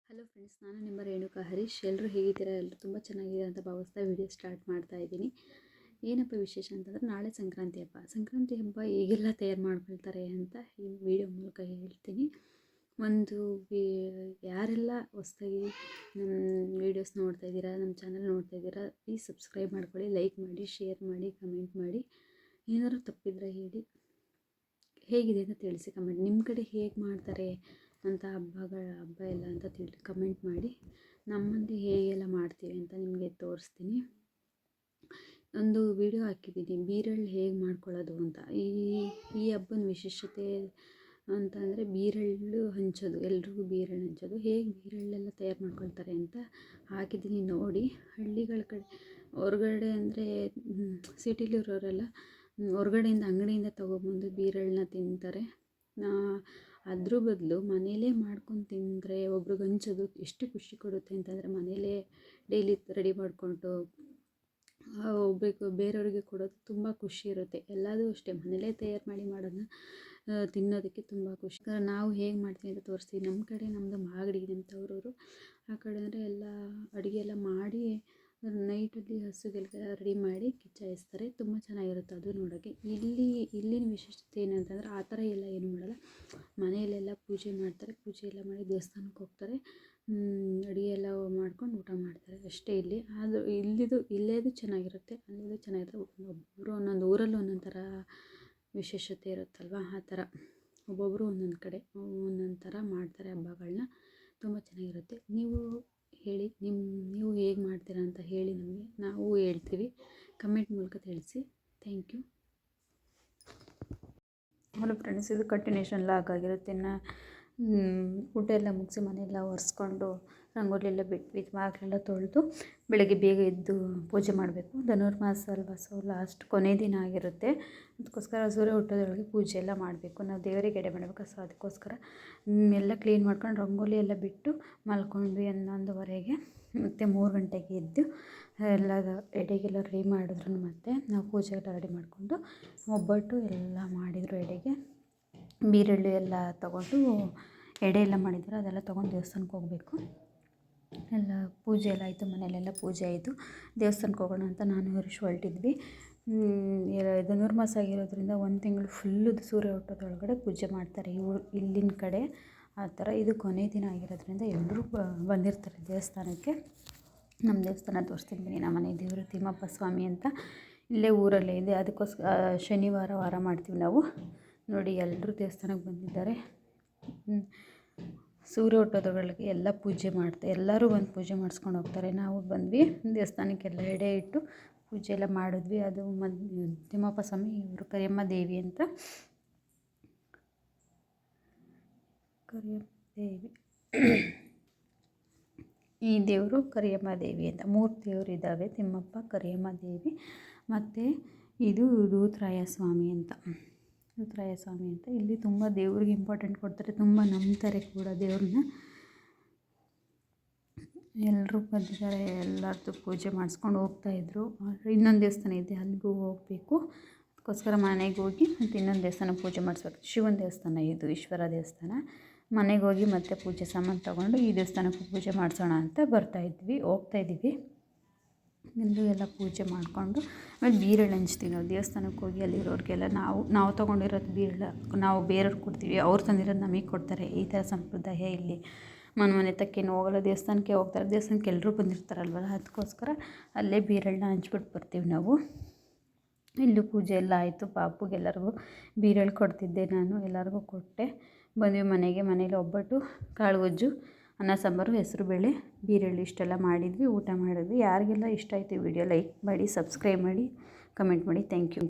Hello friends, ನಾನು ನಿಮ್ಮ ರೇಣುಕಾ ಹರೀಶ್. ಎಲ್ಲರೂ ಹೇಗಿದ್ದೀರಾ? ಎಲ್ಲರೂ ತುಂಬ ಚೆನ್ನಾಗಿದೆ ಅಂತ ಭಾವಿಸ್ತಾ ವಿಡಿಯೋ ಸ್ಟಾರ್ಟ್ ಮಾಡ್ತಾ ಇದ್ದೀನಿ. ಏನಪ್ಪ ವಿಶೇಷ ಅಂತಂದರೆ, ನಾಳೆ ಸಂಕ್ರಾಂತಿ ಹಬ್ಬ. ಸಂಕ್ರಾಂತಿ ಹಬ್ಬ ಹೇಗೆಲ್ಲ ತಯಾರು ಮಾಡ್ಕೊಳ್ತಾರೆ ಅಂತ ಈ ವಿಡಿಯೋ ಮೂಲಕ ಹೇಳ್ತೀನಿ. ಯಾರೆಲ್ಲ ಹೊಸ್ದಾಗಿ ನಮ್ಮ ವೀಡಿಯೋಸ್ ನೋಡ್ತಾ ಇದ್ದೀರಾ, ನಮ್ಮ ಚಾನಲ್ ನೋಡ್ತಾ ಇದ್ದೀರಾ, ಪ್ಲೀಸ್ ಸಬ್ಸ್ಕ್ರೈಬ್ ಮಾಡ್ಕೊಳ್ಳಿ, ಲೈಕ್ ಮಾಡಿ, ಶೇರ್ ಮಾಡಿ, ಕಮೆಂಟ್ ಮಾಡಿ. ಏನಾದರೂ ತಪ್ಪಿದ್ರೆ ಹೇಳಿ, ಹೇಗಿದೆ ಅಂತ ತಿಳಿಸಿ. ಕಮೆಂಟ್ ನಿಮ್ಮ ಕಡೆ ಹೇಗೆ ಮಾಡ್ತಾರೆ ಅಂತ ಹಬ್ಬ ಎಲ್ಲ ಅಂತ ಕಮೆಂಟ್ ಮಾಡಿ. ನಮ್ಮಲ್ಲಿ ಹೇಗೆಲ್ಲ ಮಾಡ್ತೀವಿ ಅಂತ ನಿಮಗೆ ತೋರಿಸ್ತೀನಿ. ಒಂದು ವಿಡಿಯೋ ಹಾಕಿದ್ದೀನಿ, ಬೀರಳ್ಳು ಹೇಗೆ ಮಾಡ್ಕೊಳ್ಳೋದು ಅಂತ. ಈ ಹಬ್ಬದ ವಿಶೇಷತೆ ಅಂತಂದರೆ ಬೀರಳ್ಳು ಹಂಚೋದು, ಎಲ್ರಿಗೂ ಬೀರಳ್ಳು ಹಂಚೋದು. ಹೇಗೆ ಬೀರಳ್ಳೆಲ್ಲ ತಯಾರು ಮಾಡ್ಕೊಳ್ತಾರೆ ಅಂತ ಹಾಕಿದ್ದೀನಿ ನೋಡಿ. ಹಳ್ಳಿಗಳ ಕಡೆ ಹೊರಗಡೆ ಅಂದರೆ ಸಿಟಿಲಿರೋರೆಲ್ಲ ಹೊರಗಡೆಯಿಂದ ಅಂಗಡಿಯಿಂದ ತೊಗೊಬಂದು ಬೀರಳ್ಳನ್ನ ತಿಂತಾರೆ. ಅದ್ರ ಬದಲು ಮನೇಲೇ ಮಾಡ್ಕೊಂಡು ತಿಂದರೆ, ಒಬ್ರಿಗೆ ಹಂಚೋದು ಎಷ್ಟು ಖುಷಿ ಕೊಡುತ್ತೆ ಅಂತಂದರೆ, ಮನೇಲೇ ಡೈಲಿ ರೆಡಿ ಮಾಡಿಕೊಂಡು ಒಬ್ಬರಿಗೆ ಬೇರೆಯವ್ರಿಗೆ ಕೊಡೋದು ತುಂಬ ಖುಷಿ ಇರುತ್ತೆ. ಎಲ್ಲದೂ ಅಷ್ಟೇ, ಮನೇಲೇ ತಯಾರು ಮಾಡಿ ಮಾಡೋದನ್ನ ತಿನ್ನೋದಕ್ಕೆ ತುಂಬ ಖುಷಿ. ನಾವು ಹೇಗೆ ಮಾಡ್ತೀವಿ ಅಂತ ತೋರಿಸ್ತೀವಿ. ನಮ್ಮ ಕಡೆ ನಮ್ಮದು ಮಾಗಡಿ, ನಮ್ಮ ತವರೂರು ಆ ಕಡೆ ಅಂದರೆ ಎಲ್ಲ ಅಡುಗೆ ಎಲ್ಲ ಮಾಡಿ ನೈಟಲ್ಲಿ ಹಸುಗಳಿಗೆಲ್ಲ ರೆಡಿ ಮಾಡಿ ಕಿಚ್ಚಾಯಿಸ್ತಾರೆ. ತುಂಬ ಚೆನ್ನಾಗಿರುತ್ತೆ ಅದು ನೋಡೋಕ್ಕೆ. ಇಲ್ಲಿನ ವಿಶೇಷತೆ ಏನಂತಂದರೆ, ಆ ಥರ ಎಲ್ಲ ಏನು ಮಾಡಲ್ಲ. ಮನೆಯಲ್ಲೆಲ್ಲ ಪೂಜೆ ಮಾಡ್ತಾರೆ, ಪೂಜೆ ಎಲ್ಲ ಮಾಡಿ ದೇವಸ್ಥಾನಕ್ಕೆ ಹೋಗ್ತಾರೆ, ಅಡುಗೆ ಎಲ್ಲ ಮಾಡ್ಕೊಂಡು ಊಟ ಮಾಡ್ತಾರೆ ಅಷ್ಟೇ. ಅದು ಇಲ್ಲೇದು ಚೆನ್ನಾಗಿರುತ್ತೆ, ಅಲ್ಲೇದು ಚೆನ್ನಾಗಿರುತ್ತೆ. ಒಬ್ಬೊಬ್ಬರು ಒಂದೊಂದು ಊರಲ್ಲೂ ಒಂದೊಂದು ಥರ ವಿಶೇಷತೆ ಇರುತ್ತಲ್ವ, ಆ ಥರ ಒಬ್ಬೊಬ್ಬರು ಒಂದೊಂದು ಕಡೆ ಒಂದೊಂದು ಥರ ಮಾಡ್ತಾರೆ ಹಬ್ಬಗಳನ್ನ. ತುಂಬ ಚೆನ್ನಾಗಿರುತ್ತೆ. ನೀವು ಹೇಳಿ, ನೀವು ಹೇಗೆ ಮಾಡ್ತೀರಾ ಅಂತ ಹೇಳಿ ನಮಗೆ, ನಾವು ಹೇಳ್ತೀವಿ. ಕಮೆಂಟ್ ಮೂಲಕ ತಿಳಿಸಿ. Thank you. ಹಲೋ ಫ್ರೆಂಡ್ಸ್, ಇದು ಕಂಟಿನ್ಯೂಷನ್ ಲಾಗ್ ಆಗಿರುತ್ತೆ. ಊಟ ಎಲ್ಲ ಮುಗಿಸಿ ಮನೆಯೆಲ್ಲ ಒರೆಸ್ಕೊಂಡು ರಂಗೋಲಿ ಎಲ್ಲ ಬಿಟ್ವಿ, ಬಾಗಿಲೆಲ್ಲ ತೊಳೆದು ಬೆಳಗ್ಗೆ ಬೇಗ ಎದ್ದು ಪೂಜೆ ಮಾಡಬೇಕು. ಧನುರ್ಮಾಸ ಅಲ್ವಾ, ಸೊ ಲಾಸ್ಟ್ ಕೊನೆ ದಿನ ಆಗಿರುತ್ತೆ. ಅದಕ್ಕೋಸ್ಕರ ಸೂರ್ಯ ಹುಟ್ಟೋದ್ರೊಳಗೆ ಪೂಜೆ ಎಲ್ಲ ಮಾಡಬೇಕು, ನಾವು ದೇವರಿಗೆ ಎಡೆ ಮಾಡಬೇಕು. ಸೊ ಅದಕ್ಕೋಸ್ಕರ ಎಲ್ಲ ಕ್ಲೀನ್ ಮಾಡ್ಕೊಂಡು ರಂಗೋಲಿ ಎಲ್ಲ ಬಿಟ್ಟು ಮಲ್ಕೊಂಡ್ವಿ 11:30ಗೆ. ಮತ್ತು 3 ಗಂಟೆಗೆ ಎದ್ದು ಎಲ್ಲ ಎಡೆಗೆಲ್ಲ ರೆಡಿ ಮಾಡಿದ್ರು. ಮತ್ತು ನಾವು ಪೂಜೆ ಎಲ್ಲ ರೆಡಿ ಮಾಡಿಕೊಂಡು ಒಬ್ಬಟ್ಟು ಎಲ್ಲ ಮಾಡಿದರು. ಎಡೆಗೆ ಬೀರಳ್ಳು ಎಲ್ಲ ತೊಗೊಂಡು ಎಡೆ ಎಲ್ಲ ಮಾಡಿದ್ರು, ಅದೆಲ್ಲ ತೊಗೊಂಡು ದೇವಸ್ಥಾನಕ್ಕೆ ಹೋಗಬೇಕು. ಎಲ್ಲ ಪೂಜೆ ಎಲ್ಲ ಆಯಿತು, ಮನೆಯಲ್ಲೆಲ್ಲ ಪೂಜೆ ಆಯಿತು. ದೇವಸ್ಥಾನಕ್ಕೆ ಹೋಗೋಣ ಅಂತ ನಾನು ಹರೀಶ್ ಹೊರಟಿದ್ವಿ. ಧನುರ್ಮಾಸ ಆಗಿರೋದ್ರಿಂದ 1 ತಿಂಗಳು ಫುಲ್ಲು ಸೂರ್ಯ ಹುಟ್ಟೋದ್ರೊಳಗಡೆ ಪೂಜೆ ಮಾಡ್ತಾರೆ ಇಲ್ಲಿನ ಕಡೆ. ಆ ಥರ ಇದು ಕೊನೆ ದಿನ ಆಗಿರೋದ್ರಿಂದ ಎಲ್ಲರೂ ಬಂದಿರ್ತಾರೆ ದೇವಸ್ಥಾನಕ್ಕೆ. ನಮ್ಮ ದೇವಸ್ಥಾನ ತೋರಿಸ್ತೀನಿ ಬನ್ನಿ. ನಮ್ಮ ಮನೆ ದೇವರು ತಿಮ್ಮಪ್ಪ ಸ್ವಾಮಿ ಅಂತ ಇಲ್ಲೇ ಊರಲ್ಲೇ ಇದೆ. ಅದಕ್ಕೋಸ್ಕರ ಶನಿವಾರ ಮಾಡ್ತೀವಿ ನಾವು. ನೋಡಿ, ಎಲ್ಲರೂ ದೇವಸ್ಥಾನಕ್ಕೆ ಬಂದಿದ್ದಾರೆ. ಸೂರ್ಯ ಹುಟ್ಟೋದ್ರೊಳಗೆ ಎಲ್ಲ ಪೂಜೆ ಎಲ್ಲರೂ ಬಂದು ಪೂಜೆ ಮಾಡಿಸ್ಕೊಂಡು ಹೋಗ್ತಾರೆ. ನಾವು ಬಂದ್ವಿ ದೇವಸ್ಥಾನಕ್ಕೆಲ್ಲ ಎಡೆ ಇಟ್ಟು ಪೂಜೆ ಎಲ್ಲ ಮಾಡಿದ್ವಿ. ಅದು ತಿಮ್ಮಪ್ಪ ಸ್ವಾಮಿ, ಇವರು ಕರಿಯಮ್ಮ ದೇವಿ ಅಂತ. ಕರಿಯಮ್ಮ ದೇವಿ, ಈ ದೇವರು ಕರಿಯಮ್ಮ ದೇವಿ ಅಂತ. 3 ದೇವರು ಇದ್ದಾವೆ, ತಿಮ್ಮಪ್ಪ, ಕರಿಯಮ್ಮ ದೇವಿ ಮತ್ತು ಇದು ದೂತರಾಯ ಸ್ವಾಮಿ ಅಂತ. ಇಲ್ಲಿ ತುಂಬ ದೇವ್ರಿಗೆ ಇಂಪಾರ್ಟೆಂಟ್ ಕೊಡ್ತಾರೆ, ತುಂಬ ನಂಬ್ತಾರೆ ಕೂಡ ದೇವ್ರನ್ನ. ಎಲ್ಲರೂ ಬಂದಿದ್ದಾರೆ, ಎಲ್ಲರದ್ದು ಪೂಜೆ ಮಾಡಿಸ್ಕೊಂಡು ಹೋಗ್ತಾಯಿದ್ರು. ಇನ್ನೊಂದು ದೇವಸ್ಥಾನ ಇದೆ, ಅಲ್ಲಿಗೂ ಹೋಗಬೇಕು. ಅದಕ್ಕೋಸ್ಕರ ಮನೆಗೆ ಹೋಗಿ ಮತ್ತು ಇನ್ನೊಂದು ದೇವಸ್ಥಾನ ಪೂಜೆ ಮಾಡಿಸ್ಬೇಕು. ಶಿವನ ದೇವಸ್ಥಾನ ಇದು, ಈಶ್ವರ ದೇವಸ್ಥಾನ. ಮನೆಗೆ ಹೋಗಿ ಮತ್ತೆ ಪೂಜೆ ಸಾಮಾನು ತೊಗೊಂಡು ಈ ದೇವಸ್ಥಾನಕ್ಕೆ ಪೂಜೆ ಮಾಡಿಸೋಣ ಅಂತ ಹೋಗ್ತಾಯಿದ್ದೀವಿ. ಎಲ್ಲರೂ ಎಲ್ಲ ಪೂಜೆ ಮಾಡಿಕೊಂಡು ಆಮೇಲೆ ಬೀರಳ್ಳು ಹಂಚ್ತೀವಿ ನಾವು. ದೇವಸ್ಥಾನಕ್ಕೆ ಹೋಗಿ ಅಲ್ಲಿರೋರಿಗೆಲ್ಲ ನಾವು ತೊಗೊಂಡಿರೋದು ಬೀರಳ್ಳು ನಾವು ಬೇರೆಯವ್ರಿಗೆ ಕೊಡ್ತೀವಿ, ಅವ್ರು ತಂದಿರೋದು ನಮಗೆ ಕೊಡ್ತಾರೆ. ಈ ಥರ ಸಂಪ್ರದಾಯ ಇಲ್ಲಿ. ಮನೆ ತಕ್ಕೇನು ಹೋಗಲ್ಲ, ದೇವಸ್ಥಾನಕ್ಕೆ ಹೋಗ್ತಾರೆ. ದೇವಸ್ಥಾನಕ್ಕೆ ಎಲ್ಲರೂ ಬಂದಿರ್ತಾರಲ್ವಲ್ಲ, ಅದಕ್ಕೋಸ್ಕರ ಅಲ್ಲೇ ಬೀರಳ್ಳನ್ನ ಹಂಚ್ಬಿಟ್ಟು ಬರ್ತೀವಿ ನಾವು. ಇಲ್ಲೂ ಪೂಜೆ ಎಲ್ಲ ಆಯಿತು. ಪಾಪುಗೆಲ್ಲರಿಗೂ ಬೀರಳ್ಳು ಕೊಡ್ತಿದ್ದೆ ನಾನು, ಎಲ್ಲರಿಗೂ ಕೊಟ್ಟೆ. ಬಂದ್ವಿ ಮನೇಲಿ ಒಬ್ಬಟ್ಟು, ಕಾಳು ಗೊಜ್ಜು, ಅನ್ನ ಸಾಂಬಾರು, ಹೆಸರುಬೇಳೆ, ಬೀರಳ್ಳು ಇಷ್ಟೆಲ್ಲ ಮಾಡಿದ್ವಿ, ಊಟ ಮಾಡಿದ್ವಿ. ಯಾರಿಗೆಲ್ಲ ಇಷ್ಟ ಆಯಿತು ಈ ವಿಡಿಯೋ ಲೈಕ್ ಮಾಡಿ, ಸಬ್ಸ್ಕ್ರೈಬ್ ಮಾಡಿ, ಕಮೆಂಟ್ ಮಾಡಿ. Thank you.